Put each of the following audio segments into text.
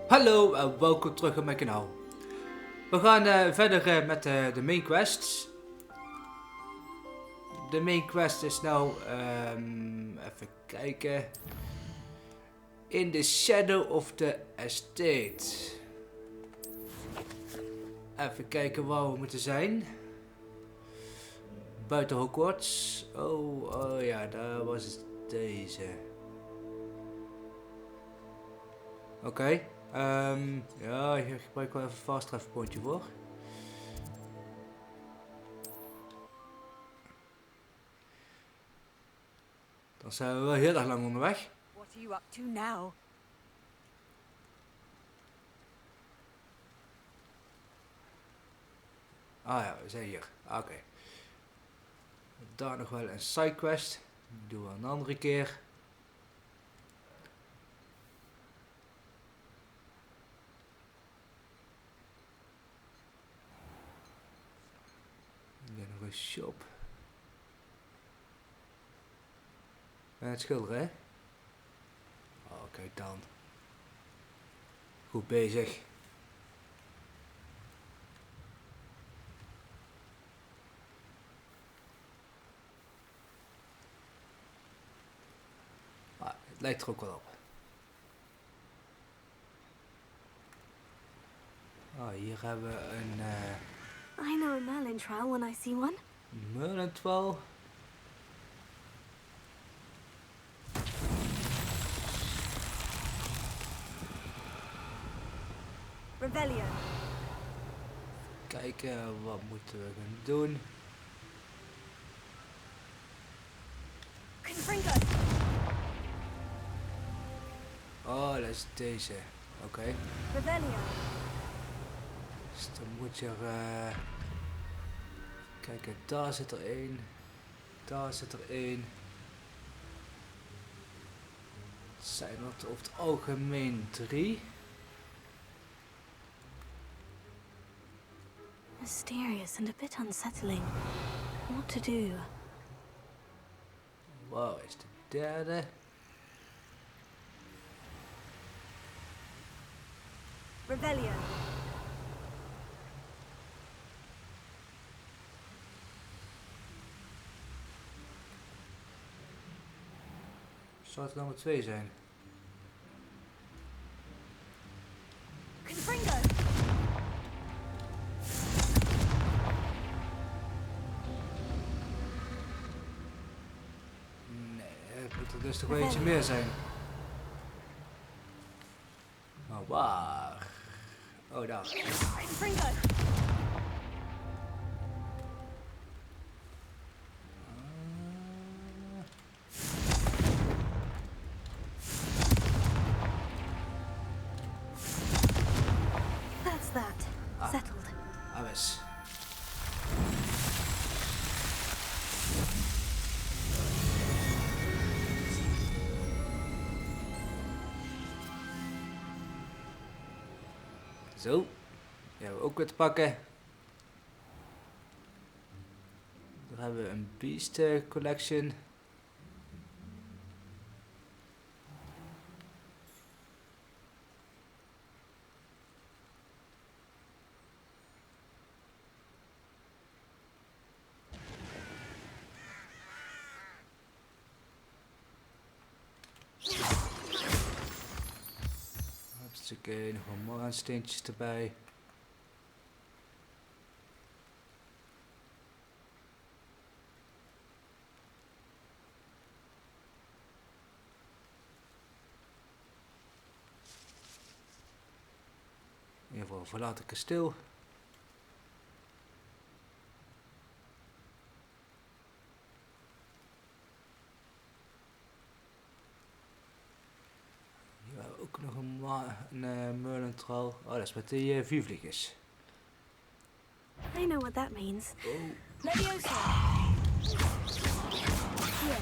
Hallo en welkom terug op mijn kanaal. We gaan verder met de main quests. De main quest is nou, even kijken. In the shadow of the estate. Even kijken waar we moeten zijn. Buiten Hogwarts. Oh ja, daar was deze. Oké. Ja, hier gebruik ik wel even een fast travel pointje voor. Dan zijn we wel heel erg lang onderweg. What are you up to now? Ah ja, we zijn hier. Oké. Daar nog wel een sidequest. Die doen we een andere keer. Hier nog een shop. En het schilderen, hè? Oh, kijk dan. Goed bezig. Ah, het lijkt er ook wel op. Oh, hier hebben we een I know a Merlin trial when I see one. Merlentwal. Rebellion. Kijken, wat moeten we gaan doen? Confringo. Oh, dat is deze. Oké. Rebellion. Dus dan moet je er... Kijk, daar zit er één. Daar zit er één. Het zijn er over het algemeen 3. Mysterious and a bit unsettling. What to do? Wow, is de derde. Rebellion. Zou het nummer 2 zijn? Confringo. Nee, het moet er dus toch wel eentje meer zijn. Maar waar? Oh, daar. Confringo. That's that. Settled. Alles. Zo. Die hebben we ook weer te pakken. Dan hebben we een Beast Collection. Hartstikke, nog wat maansteentjes erbij. In ieder geval een verlaten kasteel. Hier hebben we ook nog een Merlin traal. Oh, dat is met die vuurvliegers. I know what that means. Oh. Leviosa. Here.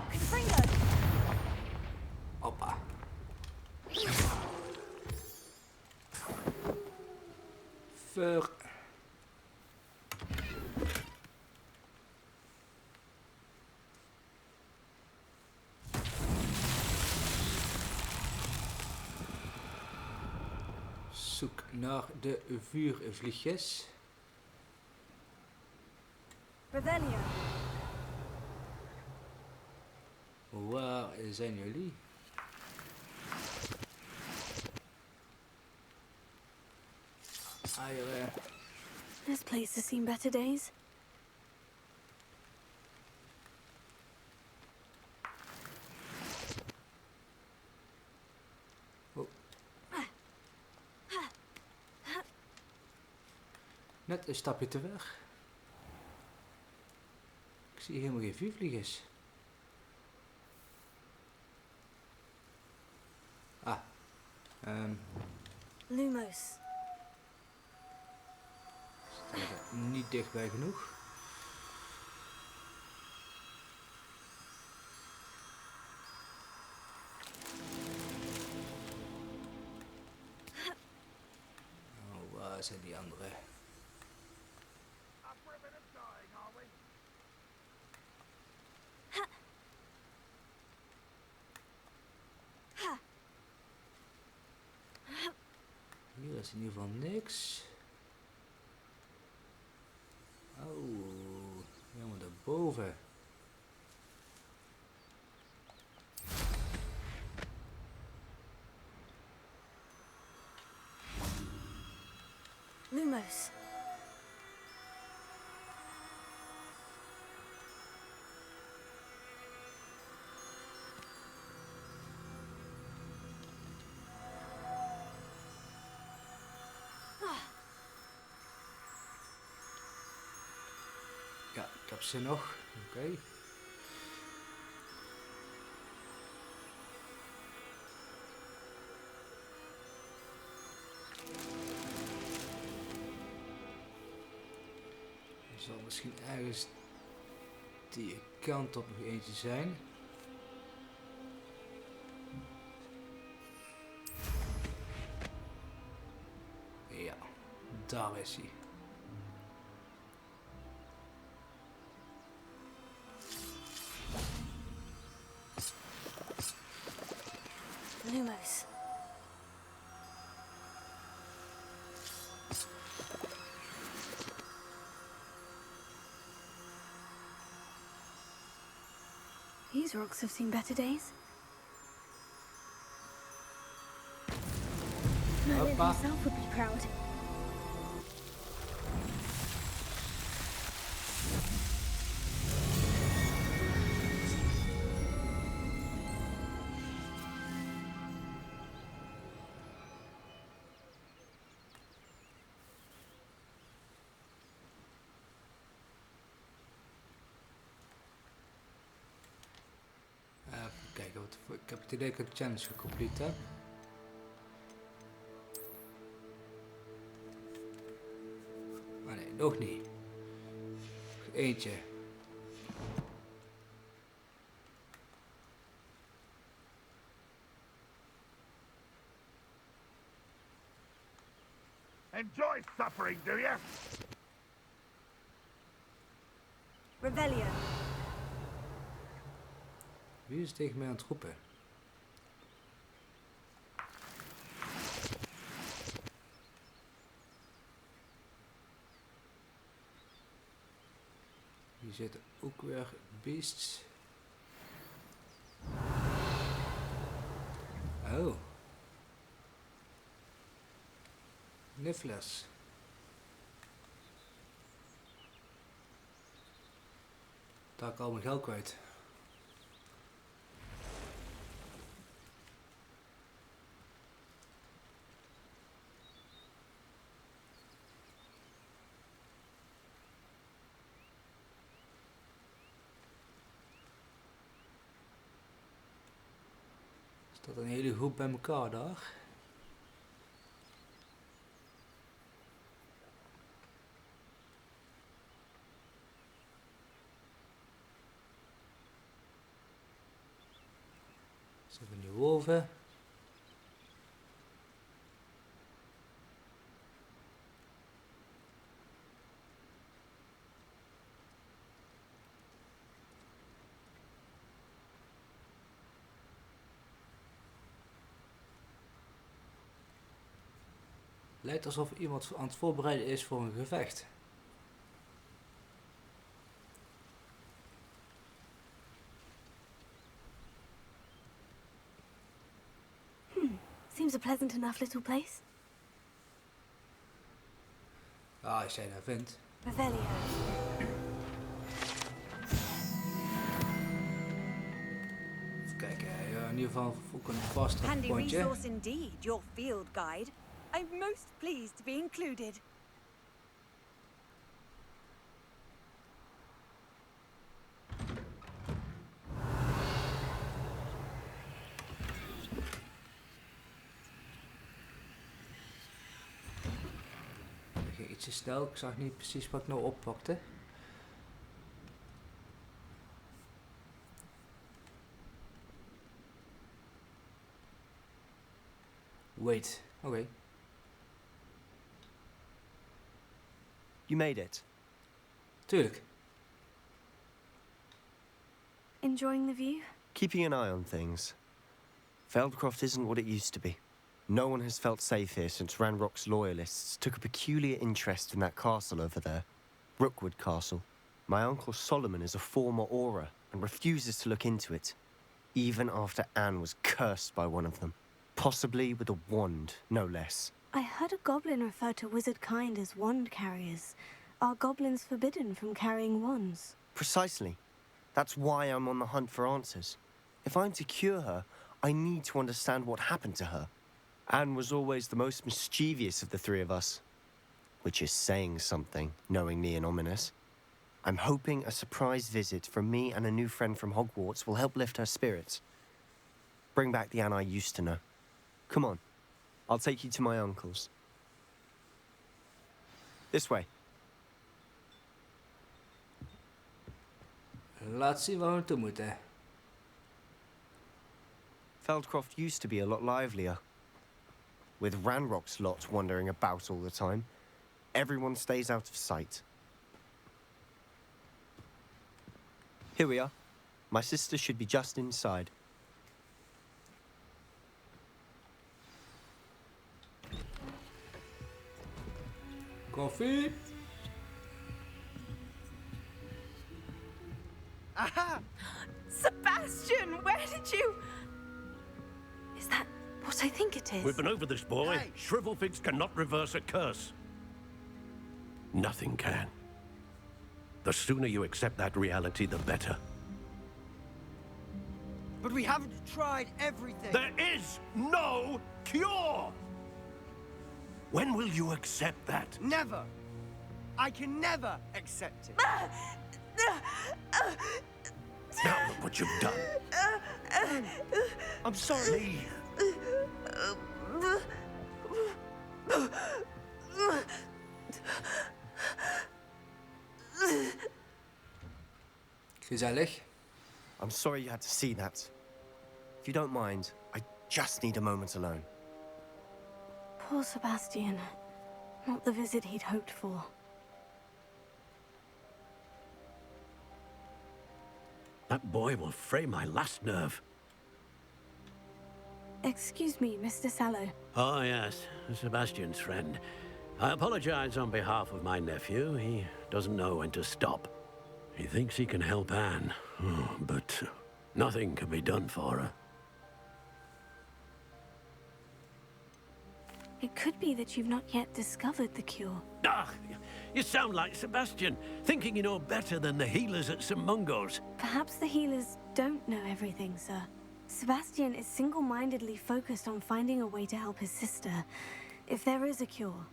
Confringo. Hoppa. Ver. zoek naar de vuurvliegjes. Revelio. Waar zijn jullie? Eieren. This place has seen better days. Oh. Net een stapje te weg. Ik zie helemaal geen vuurvliegers. Ah. Lumos. Niet dichtbij genoeg. Oh, waar zijn die andere? Hier is in ieder geval niks. Oh, helemaal daarboven. Lumos. Ja, ik heb ze nog. Oké. Er zal misschien ergens die kant op nog eentje zijn. Ja, daar is hij. Lumos. These rocks have seen better days. Merlin Hoppa. himself would be proud. Even kijken, ik heb het idee dat ik de challenge gecomplete heb. Maar nee, nog niet. Nog eentje. Enjoy suffering, do you? Revelio. Wie is tegen mij aan het roepen? Hier zitten ook weer beasts. Oh. Nifflers. Daar ik al mijn geld kwijt. Staat een hele groep bij elkaar daar. Ze hebben die wolven. Lijkt alsof iemand aan het voorbereiden is voor een gevecht. Seems a pleasant enough little place. Ah, als jij dat vindt. Revelio. Even kijken, ja, in ieder geval ook een vast Handy pontje. resource indeed, your field guide. I'm most pleased to be included. Ik ging ietsje snel, ik zag niet precies wat ik nou oppakte. Wait, oké. You made it. Tuurlijk. Enjoying the view? Keeping an eye on things. Feldcroft isn't what it used to be. No one has felt safe here since Ranrock's loyalists took a peculiar interest in that castle over there. Rookwood Castle. My uncle Solomon is a former Auror and refuses to look into it, even after Anne was cursed by one of them. Possibly with a wand, no less. I heard a goblin refer to wizard kind as wand carriers. Are goblins forbidden from carrying wands? Precisely. That's why I'm on the hunt for answers. If I'm to cure her, I need to understand what happened to her. Anne was always the most mischievous of the three of us. Which is saying something, knowing me and ominous. I'm hoping a surprise visit from me and a new friend from Hogwarts will help lift her spirits. Bring back the Anne I used to know. Come on, I'll take you to my uncle's. This way. Laat zien waar we naartoe moeten. Feldcroft used to be a lot livelier. With Ranrock's lot wandering about all the time, everyone stays out of sight. Here we are. My sister should be just inside. Koffie. Aha! Sebastian, where did you... Is that what I think it is? We've been over this, boy. Hey! Shrivelfigs cannot reverse a curse. Nothing can. The sooner you accept that reality, the better. But we haven't tried everything. There is no cure! When will you accept that? Never. I can never accept it. Now look what you've done. I'm sorry. Leave. Gezellig. I'm sorry you had to see that. If you don't mind, I just need a moment alone. Poor Sebastian. Not the visit he'd hoped for. That boy will fray my last nerve. Excuse me, Mr. Sallow. Oh, yes, Sebastian's friend. I apologize on behalf of my nephew. He doesn't know when to stop. He thinks he can help Anne, but nothing can be done for her. It could be that you've not yet discovered the cure. Ah, you sound like Sebastian, thinking you know better than the healers at St. Mungo's. Perhaps the healers don't know everything, sir. Sebastian is single-mindedly focused on finding a way to help his sister. If there is a cure,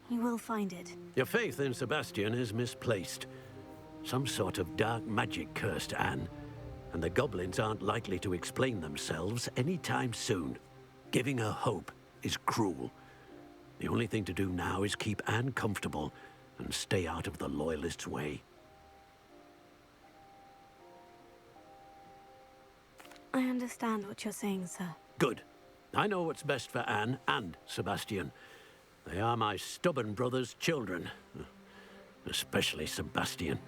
he will find it. Your faith in Sebastian is misplaced. Some sort of dark magic cursed Anne, and the goblins aren't likely to explain themselves anytime soon. Giving her hope is cruel. The only thing to do now is keep Anne comfortable and stay out of the Loyalists' way. I understand what you're saying, sir. Good. I know what's best for Anne and Sebastian. They are my stubborn brother's children. Especially Sebastian.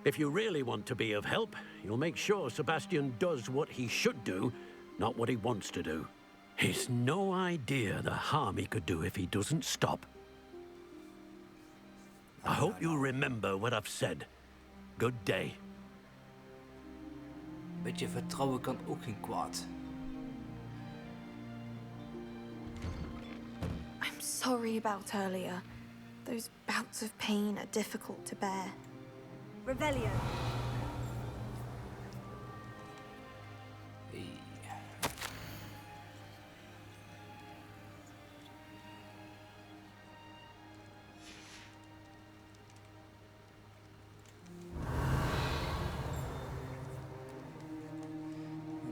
If you really want to be of help, you'll make sure Sebastian does what he should do, not what he wants to do. He's no idea the harm he could do if he doesn't stop. I hope you remember what I've said. Good day. Beetje vertrouwen kan ook geen kwaad. I'm sorry about earlier. Those bouts of pain are difficult to bear. Revelio.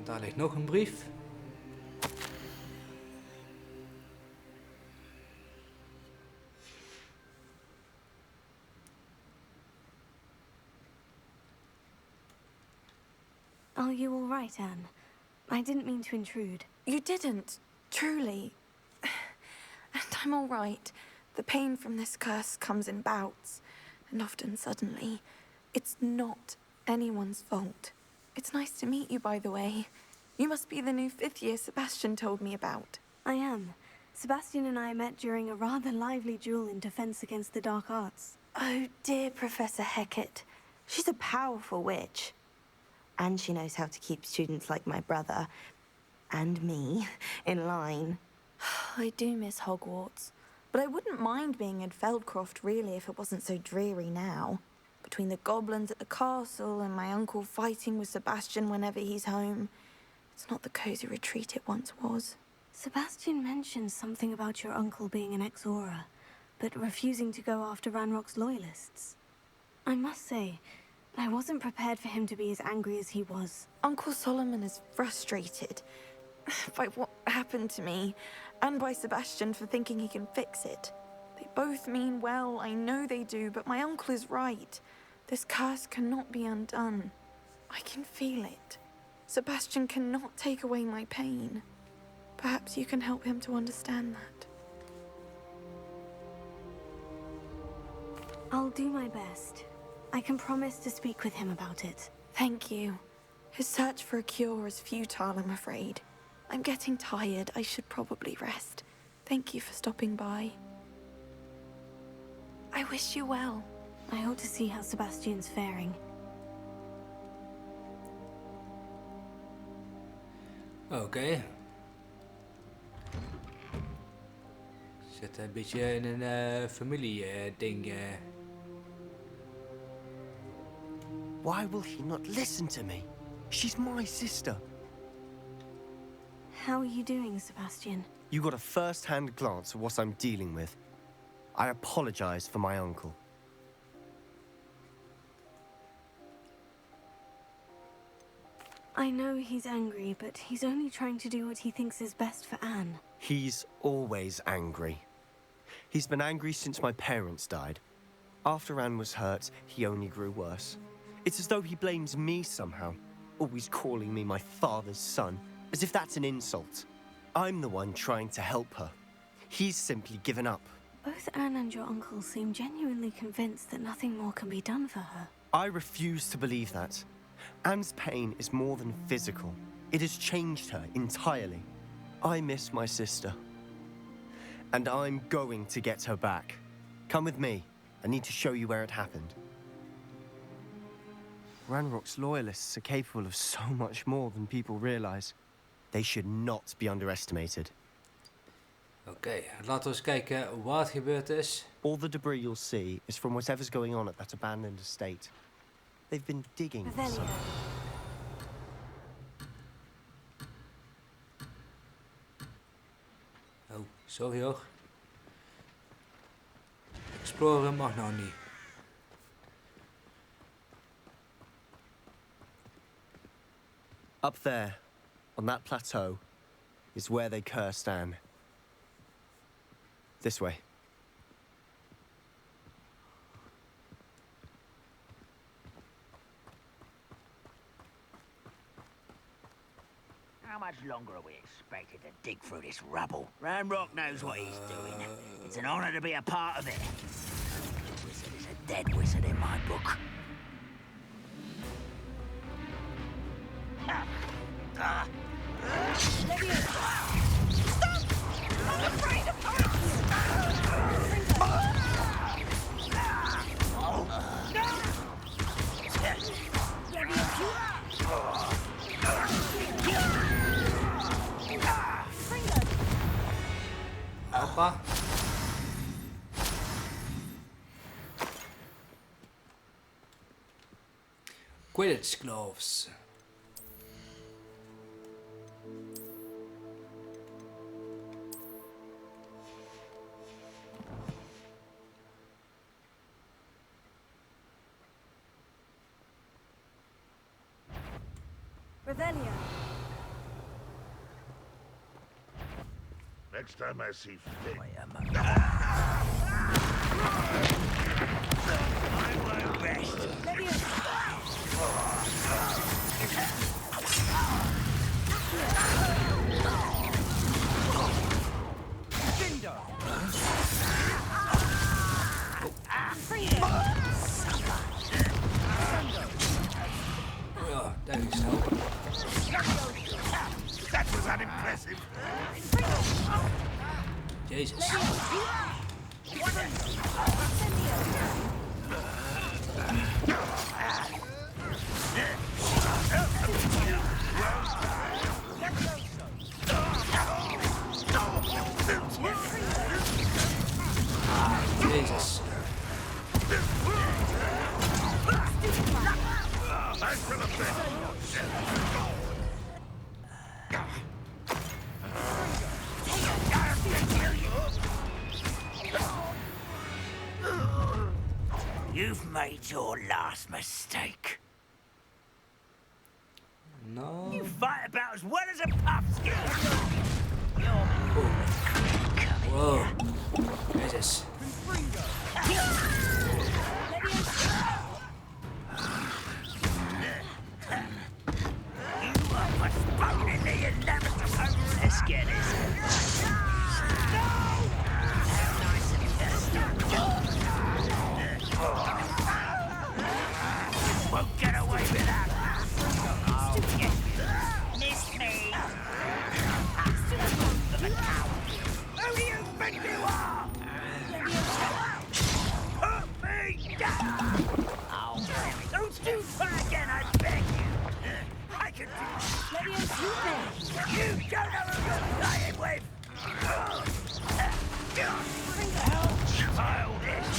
Daar ligt nog een brief. Are you all right, Anne? I didn't mean to intrude. You didn't, truly. And I'm all right. The pain from this curse comes in bouts, and often suddenly. It's not anyone's fault. It's nice to meet you, by the way. You must be the new 5th year Sebastian told me about. I am. Sebastian and I met during a rather lively duel in defense against the dark arts. Oh, dear Professor Hecat. She's a powerful witch. And she knows how to keep students like my brother, and me, in line. I do miss Hogwarts, but I wouldn't mind being in Feldcroft, really, if it wasn't so dreary now. Between the goblins at the castle and my uncle fighting with Sebastian whenever he's home. It's not the cozy retreat it once was. Sebastian mentioned something about your uncle being an ex-Auror, but refusing to go after Ranrock's loyalists. I must say, I wasn't prepared for him to be as angry as he was. Uncle Solomon is frustrated by what happened to me, and by Sebastian for thinking he can fix it. They both mean well, I know they do, but my uncle is right. This curse cannot be undone. I can feel it. Sebastian cannot take away my pain. Perhaps you can help him to understand that. I'll do my best. I can promise to speak with him about it. Thank you. His search for a cure is futile, I'm afraid. I'm getting tired. I should probably rest. Thank you for stopping by. I wish you well. I ought to see how Sebastian's faring. Oké. Zit een beetje in een familie-ding. Why will he not listen to me? She's my sister. How are you doing, Sebastian? You got a first-hand glance at what I'm dealing with. I apologize for my uncle. I know he's angry, but he's only trying to do what he thinks is best for Anne. He's always angry. He's been angry since my parents died. After Anne was hurt, he only grew worse. It's as though he blames me somehow, always calling me my father's son, as if that's an insult. I'm the one trying to help her. He's simply given up. Both Anne and your uncle seem genuinely convinced that nothing more can be done for her. I refuse to believe that. Anne's pain is more than physical. It has changed her entirely. I miss my sister. And I'm going to get her back. Come with me. I need to show you where it happened. Ranrock's loyalists are capable of so much more than people realize. They should not be underestimated. Oké, laten we eens kijken wat gebeurd is. All the debris you'll see is from whatever's going on at that abandoned estate. They've been digging for Revelio. something. Oh, sorry hoor. Exploren mag nou niet. Up there, on that plateau, is where they cursed Anne. This way. How much longer are we expected to dig through this rubble? Ranrock knows what he's doing. It's an honor to be a part of it. A wizard is a dead wizard in my book. apa. Quidditch gloves. Revelio. Next time I see fit. I won't rest. Oh, daar is snel. That was unimpressive. Jezus. Jezus. I feel a bit. You've made your last mistake. No. You fight about as well as a puffskin. Whoa. Jezus. You are postponing the inevitable. Let's get this. How nice of you to stop. Won't get away with that. Oh, yes. Miss me. Who do you think you are? Put me down. Oh, don't do that again, I beg you. I can do You don't know who you're playing with. Childish.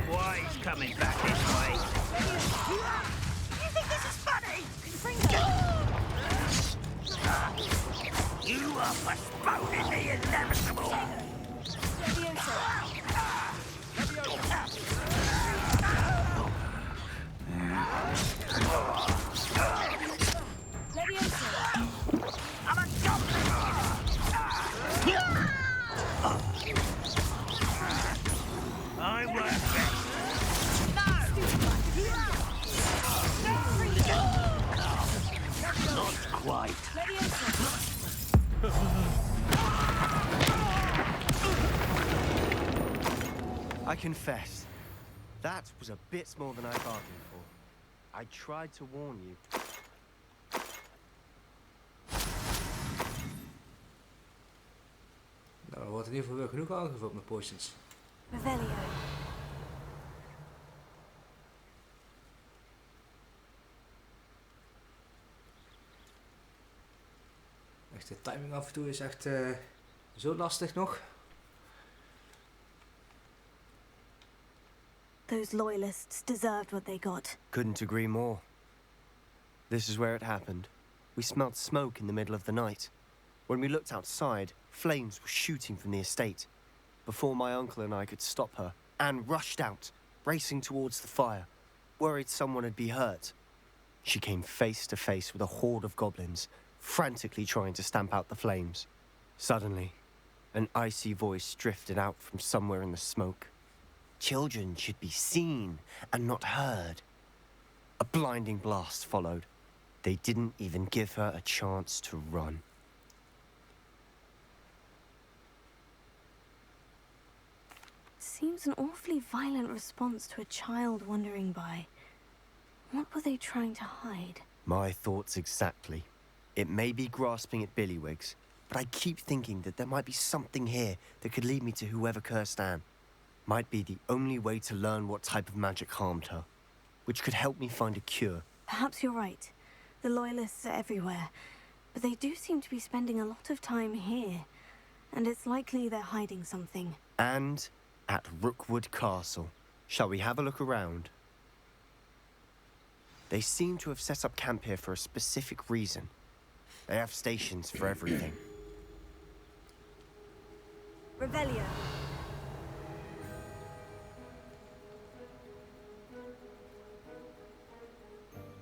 Why he's coming back this way? You think this is funny? You are postponing the inevitable. I'm a goblin. I work best. Not quite. I confess, that was a bit more than I bargained for. I tried to warn you. Nou, er wordt in ieder geval weer genoeg aangevuld met potions. Revelio. Echt, de timing af en toe is echt zo lastig nog. Those loyalists deserved what they got. Couldn't agree more. This is where it happened. We smelled smoke in the middle of the night. When we looked outside, flames were shooting from the estate. Before my uncle and I could stop her, Anne rushed out, racing towards the fire, worried someone had been hurt. She came face to face with a horde of goblins, frantically trying to stamp out the flames. Suddenly, an icy voice drifted out from somewhere in the smoke. Children should be seen and not heard. A blinding blast followed. They didn't even give her a chance to run. Seems an awfully violent response to a child wandering by. What were they trying to hide? My thoughts exactly. It may be grasping at Billywigs, but I keep thinking that there might be something here that could lead me to whoever cursed Anne. Might be the only way to learn what type of magic harmed her, which could help me find a cure. Perhaps you're right. The loyalists are everywhere. but they do seem to be spending a lot of time here. And it's likely they're hiding something. And at Rookwood Castle. Shall we have a look around? They seem to have set up camp here for a specific reason. They have stations for everything. Revelio.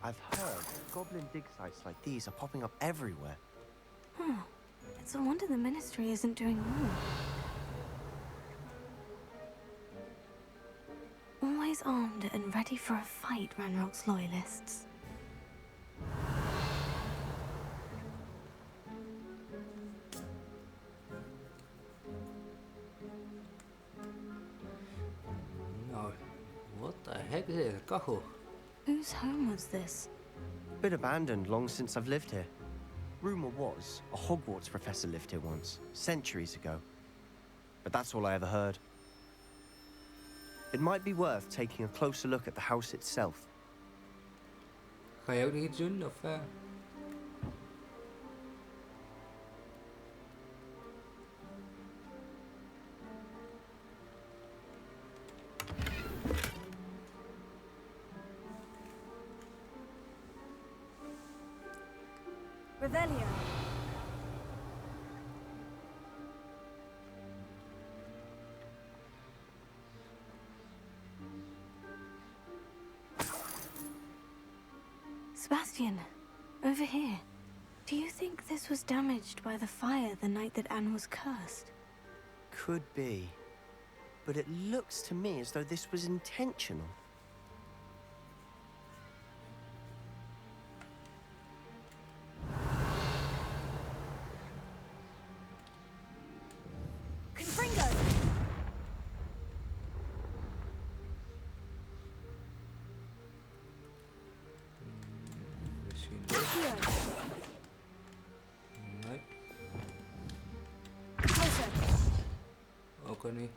I've heard goblin dig sites like these are popping up everywhere. It's a wonder the Ministry isn't doing more. Always armed and ready for a fight, Ranrock's loyalists. Nou, what the heck is this? A kachel. Whose home was this? Been abandoned long since I've lived here. Rumor was a Hogwarts professor lived here once, centuries ago. But that's all I ever heard. It might be worth taking a closer look at the house itself. Ga je ook nog iets doen? Of, Revelio. Sebastian, over here. Do you think this was damaged by the fire the night that Anne was cursed? Could be. But it looks to me as though this was intentional. Confringo. misschien. Accio. Nee, Closer. ook al niet.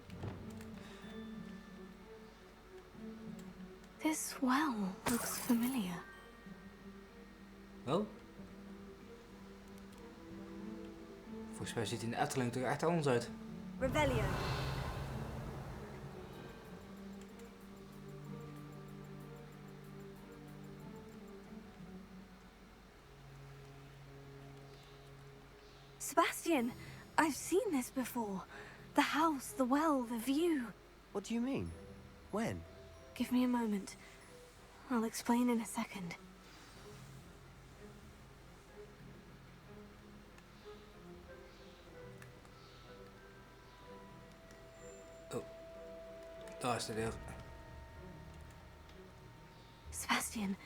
This well looks familiar. Oh? Volgens mij ziet hij in de Efteling er echt anders uit. Revelio. Sebastian, I've seen this before. The house, the well, the view. What do you mean? When? Give me a moment. I'll explain in a second. Oh, daar is de deur. Sebastian,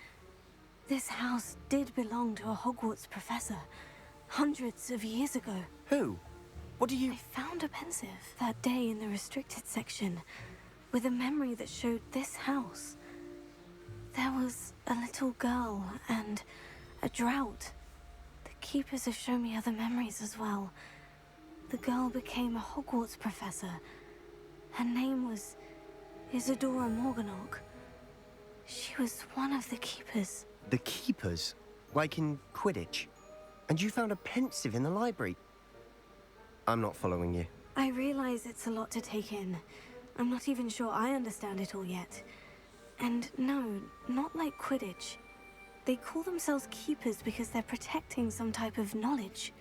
this house did belong to a Hogwarts professor, hundreds of years ago. Who? What do you... I found a pensive that day in the restricted section, with a memory that showed this house. There was a little girl and a drought. The keepers have shown me other memories as well. The girl became a Hogwarts professor. Her name was Isadora Morganach. She was one of the keepers. The keepers? Like in Quidditch? And you found a pensive in the library? I'm not following you. I realize it's a lot to take in. I'm not even sure I understand it all yet. And no, not like Quidditch. They call themselves keepers because they're protecting some type of knowledge.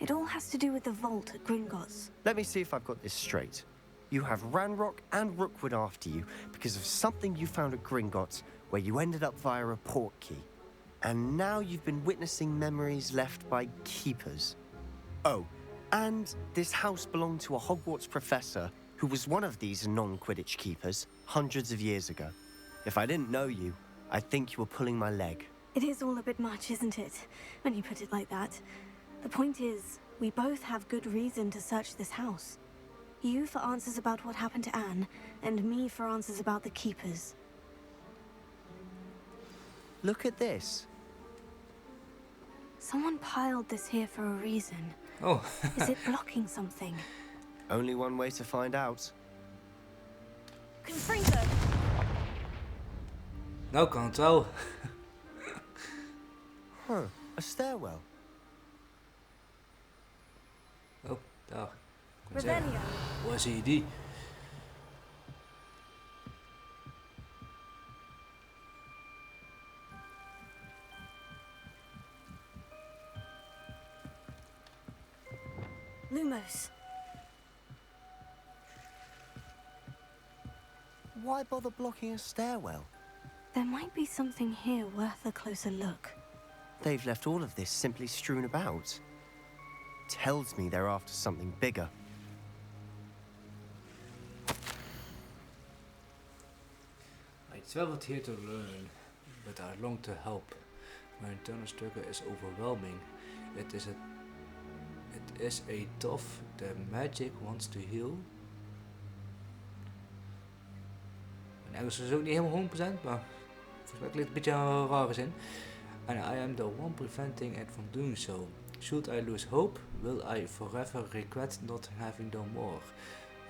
It all has to do with the vault at Gringotts. Let me see if I've got this straight. You have Ranrock and Rookwood after you because of something you found at Gringotts where you ended up via a portkey. And now you've been witnessing memories left by keepers. Oh, and this house belonged to a Hogwarts professor who was one of these non-Quidditch keepers hundreds of years ago. If I didn't know you, I'd think you were pulling my leg. It is all a bit much, isn't it? When you put it like that. The point is, we both have good reason to search this house. You for answers about what happened to Anne, and me for answers about the keepers. Look at this. Someone piled this here for a reason. Oh. Is it blocking something? Only one way to find out. Confringo. Nou kan het wel. Huh, a stairwell. Oh, daar. Ik kon zeggen. Revelio. Waar zie je die? Lumos. Why bother blocking a stairwell? There might be something here worth a closer look. They've left all of this simply strewn about. Tells me they're after something bigger. I traveled here to learn, but I long to help. My internal struggle is overwhelming. It is a tough. The magic wants to heal. Mijn Engels is ook niet helemaal 100%, maar volgens mij klinkt het een beetje een rare zin. And I am the one preventing it from doing so. Should I lose hope, will I forever regret not having done more.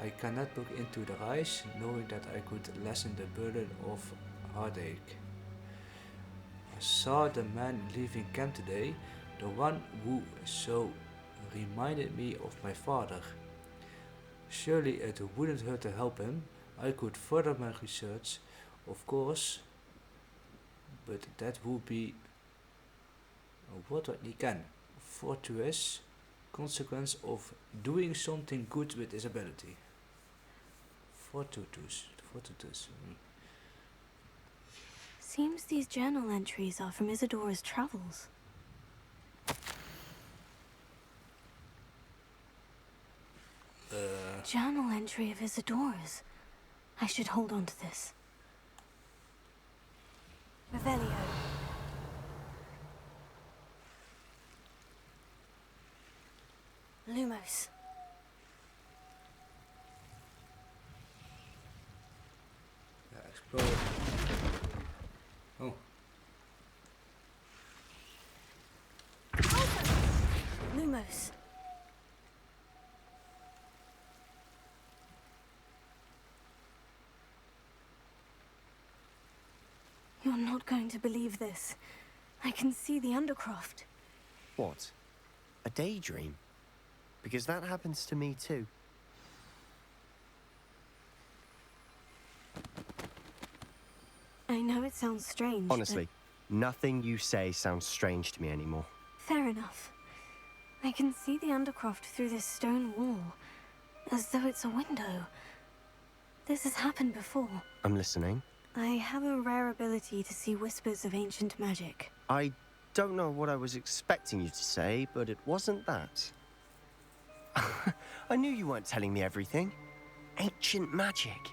I cannot look into their eyes, knowing that I could lessen the burden of heartache. I saw the man leaving camp today, the one who so reminded me of my father. Surely it wouldn't hurt to help him. I could further my research, of course, but that would be what I can. Fortuitous consequence of doing something good with his ability. Fortuitous. Seems these journal entries are from Isadora's travels. Journal entry of Isadora's. I should hold on to this. Revelio. Lumos. Explore. Oh. Lumos. You're not going to believe this. I can see the Undercroft. What? A daydream? Because that happens to me too. I know it sounds strange. Honestly, nothing you say sounds strange to me anymore. Fair enough. I can see the Undercroft through this stone wall, as though it's a window. This has happened before. I'm listening. I have a rare ability to see whispers of ancient magic. I don't know what I was expecting you to say, but it wasn't that. I knew you weren't telling me everything. Ancient magic.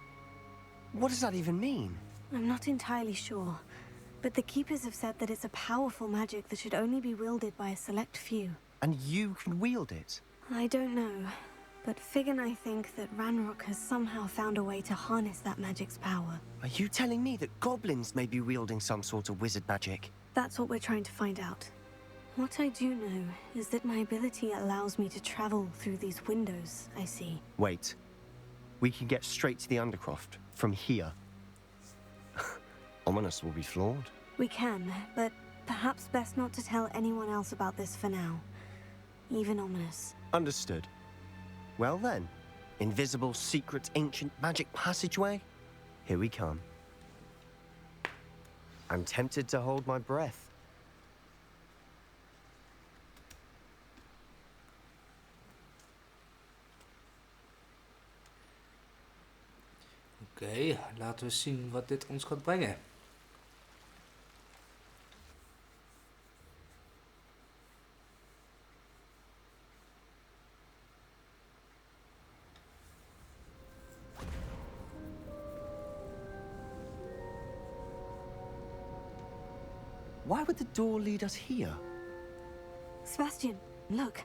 What does that even mean? I'm not entirely sure, but the Keepers have said that it's a powerful magic that should only be wielded by a select few. And you can wield it? I don't know, but Fig and I think that Ranrock has somehow found a way to harness that magic's power. Are you telling me that goblins may be wielding some sort of wizard magic? That's what we're trying to find out. What I do know is that my ability allows me to travel through these windows I see. Wait. We can get straight to the Undercroft from here. Ominous will be flawed. We can, but perhaps best not to tell anyone else about this for now. Even Ominous. Understood. Well then, invisible, secret, ancient magic passageway? Here we come. I'm tempted to hold my breath. Oké, laten we zien wat dit ons gaat brengen. Why would the door lead us here? Sebastian, look.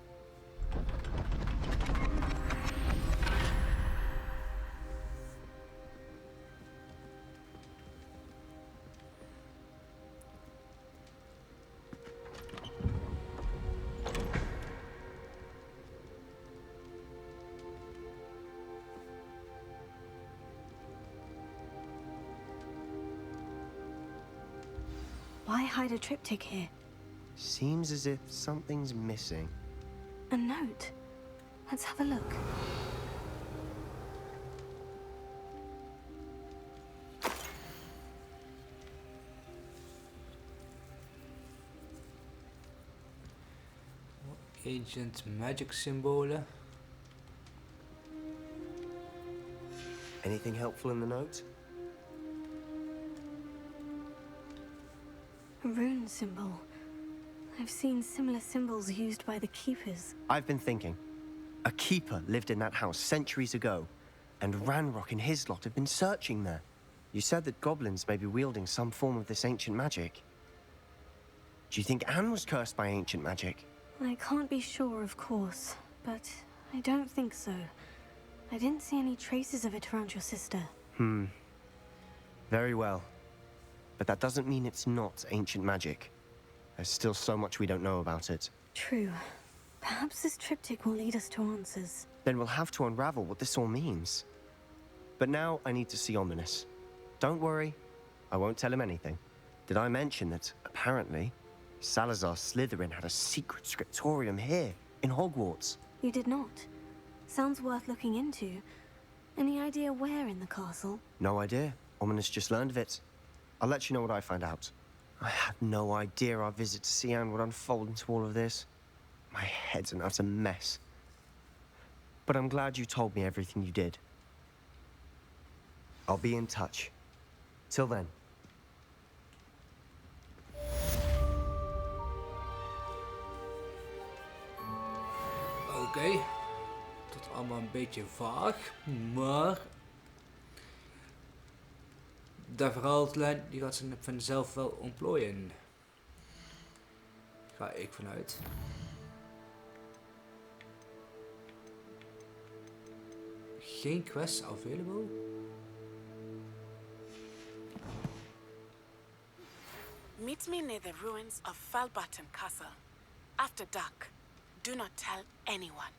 Why hide a triptych here? Seems as if something's missing. A note. Let's have a look. Ancient magic symbolen. Anything helpful in the note? A rune symbol. I've seen similar symbols used by the keepers. I've been thinking. A keeper lived in that house centuries ago, and Ranrock and his lot have been searching there. You said that goblins may be wielding some form of this ancient magic. Do you think Anne was cursed by ancient magic? I can't be sure, of course, but I don't think so. I didn't see any traces of it around your sister. Very well. But that doesn't mean it's not ancient magic. There's still so much we don't know about it. True. Perhaps this triptych will lead us to answers. Then we'll have to unravel what this all means. But now I need to see Ominous. Don't worry, I won't tell him anything. Did I mention that, apparently, Salazar Slytherin had a secret scriptorium here, in Hogwarts? You did not. Sounds worth looking into. Any idea where in the castle? No idea. Ominous just learned of it. I'll let you know what I find out. I had no idea our visit to Cian would unfold into all of this. My head's an utter mess. But I'm glad you told me everything you did. I'll be in touch. Till then. Oké. Tot allemaal een beetje vaag, maar de verhaallijn die gaat ze vanzelf wel ontplooien. Ga ik vanuit. Geen quests available. Meet me near the ruins of Falbatten Castle. After dark. Do not tell anyone.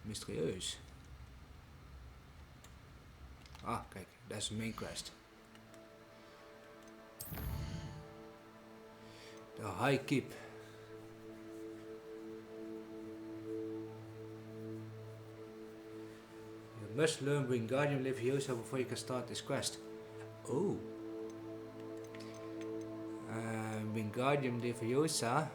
Mysterieus. Ah, kijk, dat is een main quest. De High Keep. You must learn Wingardium Leviosa before you can start this quest. Oh. Wingardium Leviosa.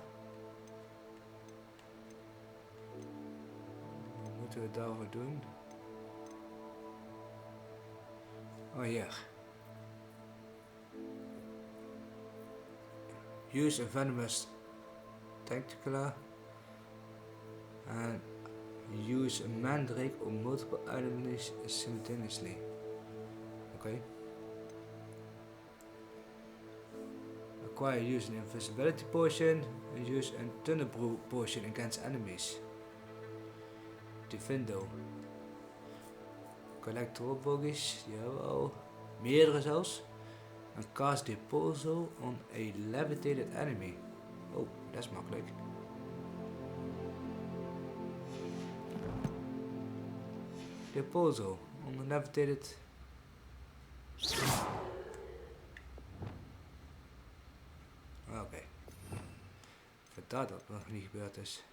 Wat moeten we daarvoor doen? Oh hier. Use a venomous tentacular and use a mandrake on multiple enemies simultaneously. Okay. Acquire use an invisibility potion and use a Thunderbrew potion against enemies. Defendo. Collect rollbogies, die hebben we al. Meerdere zelfs. And cast Depulso on a levitated enemy. Oh, dat is makkelijk. Depulso on a levitated. Oké. Vandaar dat nog niet gebeurd is.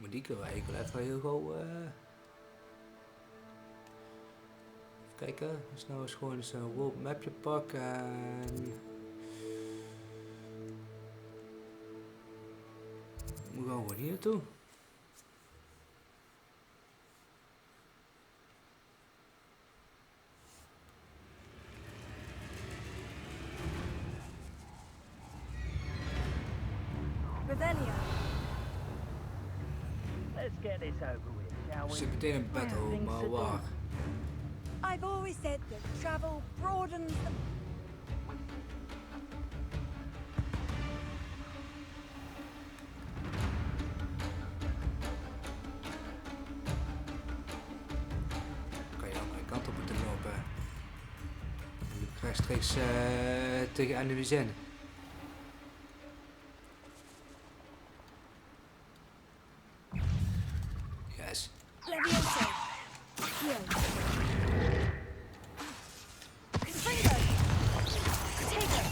Maar die kunnen we eigenlijk wel even heel gauw even kijken. Dus nou is gewoon eens een world mapje pakken en we gaan gewoon hier naartoe. Revelio. Let's get this over with, shall we? Zit meteen een battle, maar waar? I've always said that travel broadens the... Kan je de andere kant op moeten lopen. Dan loop ik rechtstreeks tegen enemies in. Yes. Leviosa. Here. Confringo. Potato.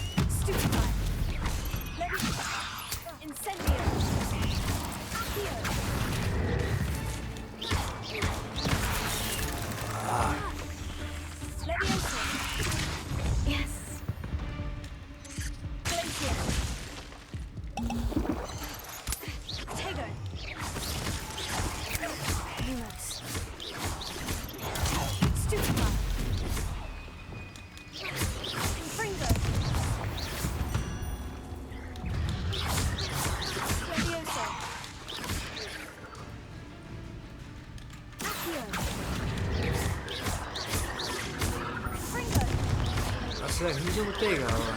slecht niet zomaar tegenhouden.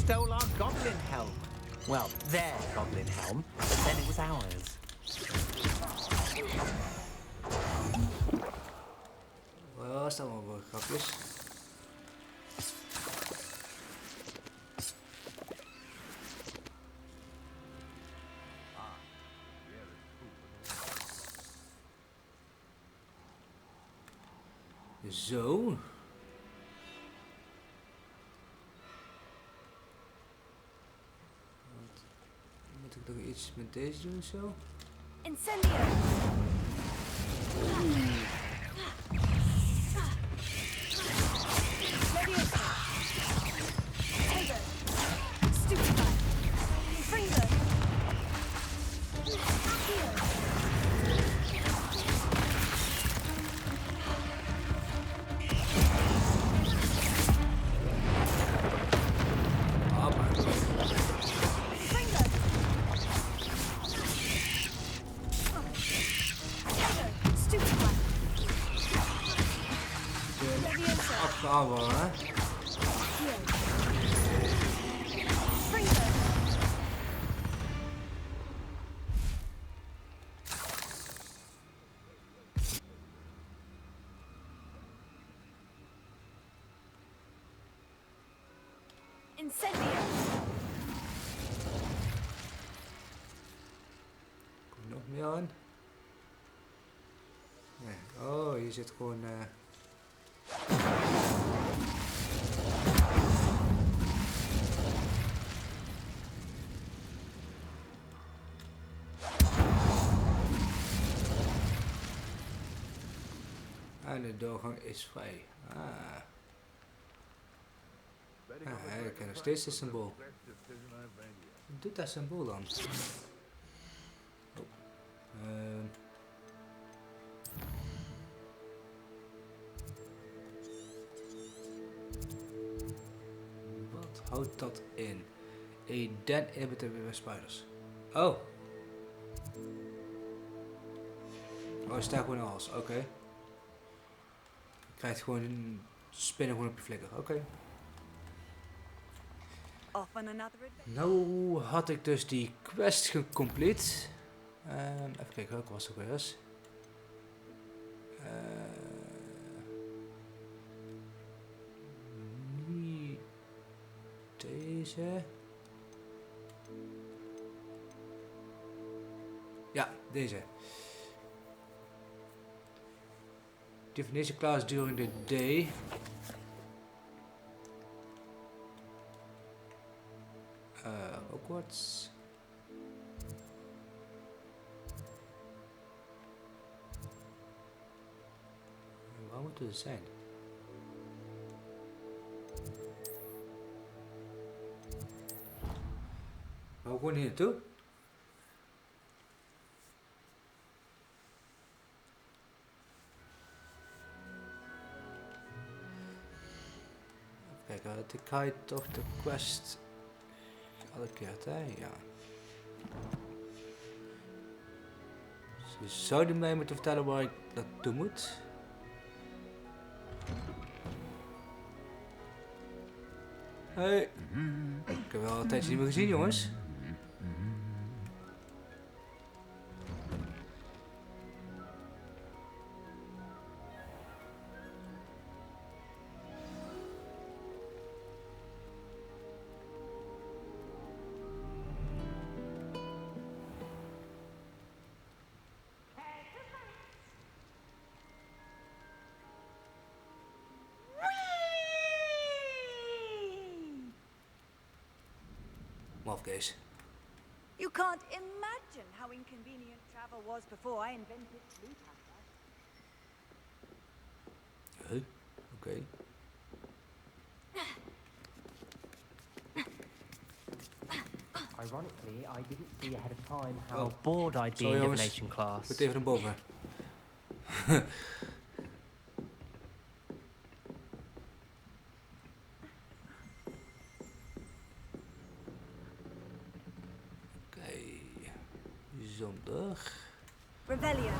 Stole our goblin helm. Well, their goblin helm, but then it was ours. Wel, staan wel wat grapjes. Zo. Moet ik nog iets met deze doen zo? Incendio! Aanvallen, hè? Incendio! Komt nog meer aan? Nee. Oh, hier zit gewoon... En de doorgang is vrij. Ik ken nog steeds het symbool. Wat doet dat symbool dan? Wat houdt dat in? A den inhibitor with spiders. Oh! Oh, staat gewoon als. Oké. Je krijgt gewoon een spinnen gewoon op je flikker. Oké. Nou had ik dus die quest gecomplete. Even kijken, welke was het ook weer eens? Niet deze. Ja, deze. Definition class during the day. Hogwarts. Waar moeten ze zijn? Gaan we gewoon hier naartoe? Kijk, ik ga je toch de quest elke keer, hè? Ja. Ze zouden mij moeten vertellen waar ik naartoe moet. Hey. Ik heb wel een tijdje niet meer gezien, jongens. Mafkees. You can't imagine how inconvenient travel was before I invented sleep. Oké. Ironically, I didn't see ahead of time how bored I'd be in divination class. Goed even naar boven. Oké. Zondag. Revelio.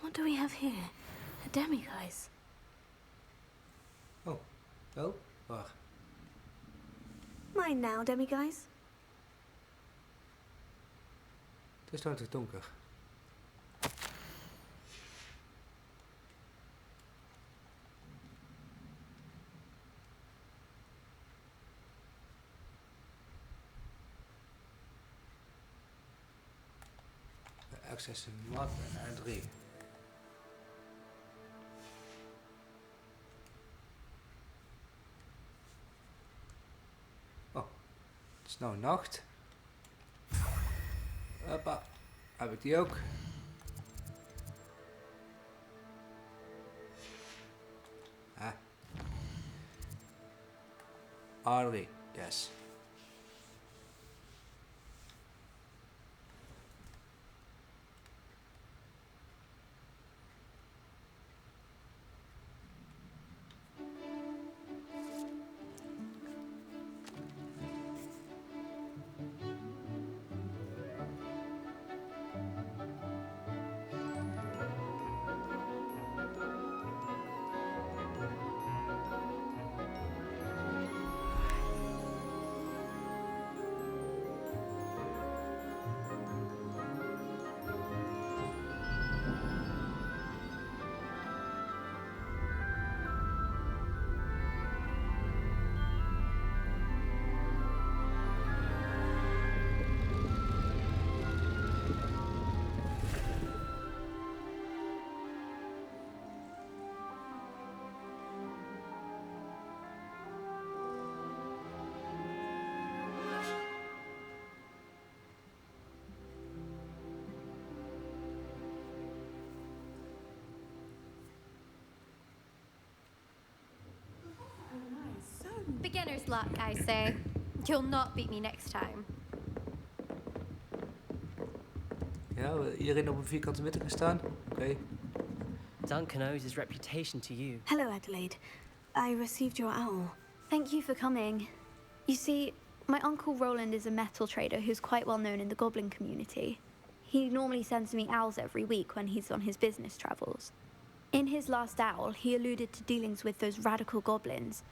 What do we have here? A demiguise. Oh. Oh, waar? Mine now, demiguise. Het is toch donker. Access map en 3. Oh, het is nou nacht. Hoppa, heb ik die ook? Ah. R3, yes. Beginner's luck, I say. You'll not beat me next time. Ja, iedereen op een vierkante meter gaan staan. Oké. Duncan owes his reputation to you. Hello, Adelaide. I received your owl. Thank you for coming. You see, my uncle Roland is a metal trader who's quite well known in the goblin community. He normally sends me owls every week when he's on his business travels. In his last owl, he alluded to dealings with those radical goblins,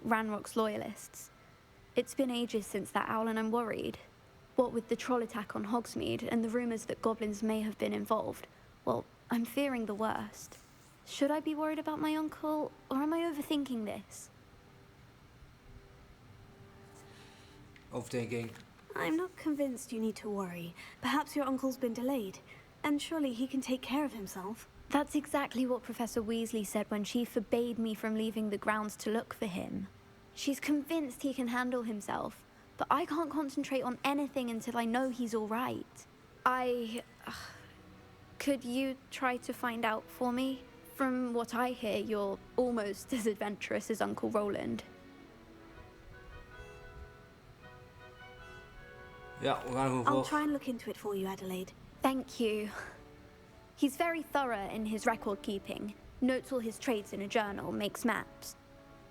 Ranrock's loyalists. It's been ages since that owl and I'm worried. What with the troll attack on Hogsmeade and the rumours that goblins may have been involved, well, I'm fearing the worst. Should I be worried about my uncle, or am I overthinking this? Overthinking. I'm not convinced you need to worry. Perhaps your uncle's been delayed, and surely he can take care of himself. That's exactly what Professor Weasley said when she forbade me from leaving the grounds to look for him. She's convinced he can handle himself, but I can't concentrate on anything until I know he's all right. Could you try to find out for me? From what I hear, you're almost as adventurous as Uncle Roland. Ja, we gaan gewoon I'll voor. try and look into it for you, Adelaide. Thank you. He's very thorough in his record keeping, notes all his trades in a journal, makes maps.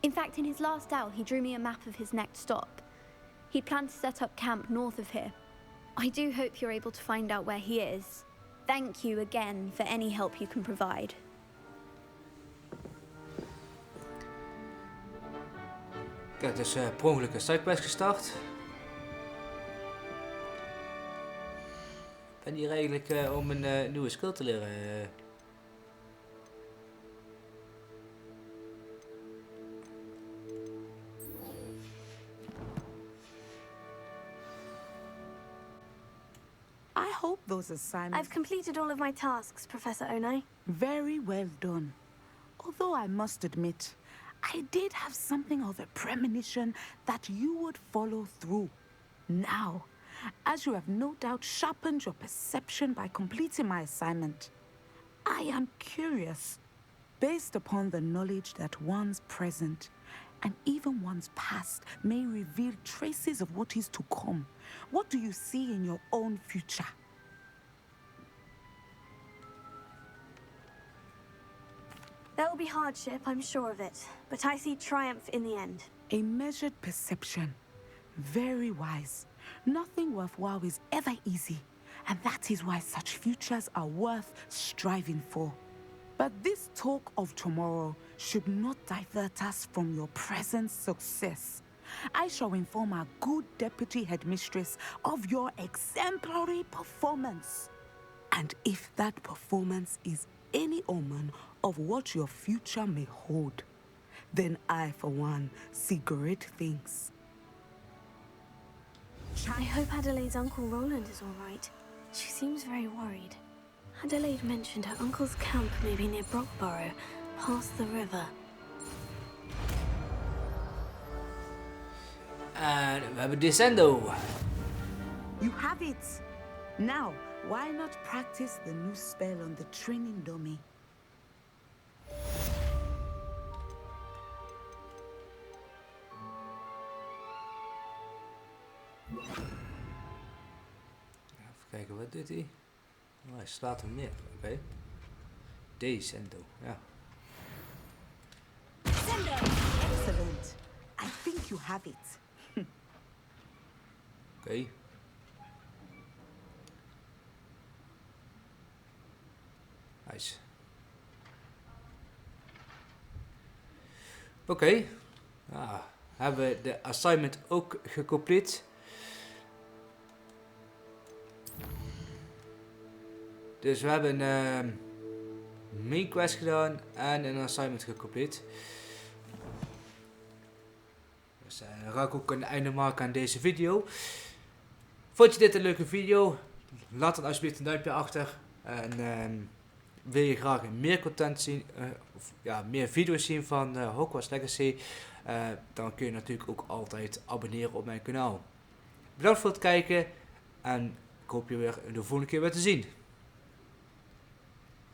In fact, in his last owl, he drew me a map of his next stop. He'd planned to set up camp north of here. I do hope you're able to find out where he is. Thank you again for any help you can provide. Kijk, het is per ongeluk een sidequest gestart. Ik ben hier eigenlijk om een nieuwe skill te leren. I hope those assignments... I've completed all of my tasks, Professor Onai. Very well done. Although I must admit, I did have something of a premonition that you would follow through. Now, as you have no doubt sharpened your perception by completing my assignment, I am curious, based upon the knowledge that one's present and even one's past may reveal traces of what is to come. What do you see in your own future? There will be hardship, I'm sure of it, but I see triumph in the end. A measured perception. Very wise. Nothing worthwhile is ever easy, and that is why such futures are worth striving for. But this talk of tomorrow should not divert us from your present success. I shall inform our good deputy headmistress of your exemplary performance. And if that performance is any omen of what your future may hold, then I, for one, see great things. I hope Adelaide's Uncle Roland is all right. She seems very worried. Adelaide mentioned her uncle's camp may be near Brockborough, past the river. En we hebben Descendo. You have it. Now, why not practice the new spell on the training dummy? Even kijken, wat doet hij? Oh, hij slaat hem neer, oké. Descendo, ja. Excellent. I think you have it. Oké. Nice. Oké. Nou, hebben we de assignment ook gecomplete. Dus we hebben een main quest gedaan en een assignment gecomplete. Dus dan ga ik ook een einde maken aan deze video. Vond je dit een leuke video? Laat dan alsjeblieft een duimpje achter. En wil je graag meer content zien, of ja, meer video's zien van Hogwarts Legacy, dan kun je natuurlijk ook altijd abonneren op mijn kanaal. Bedankt voor het kijken en ik hoop je weer de volgende keer weer te zien.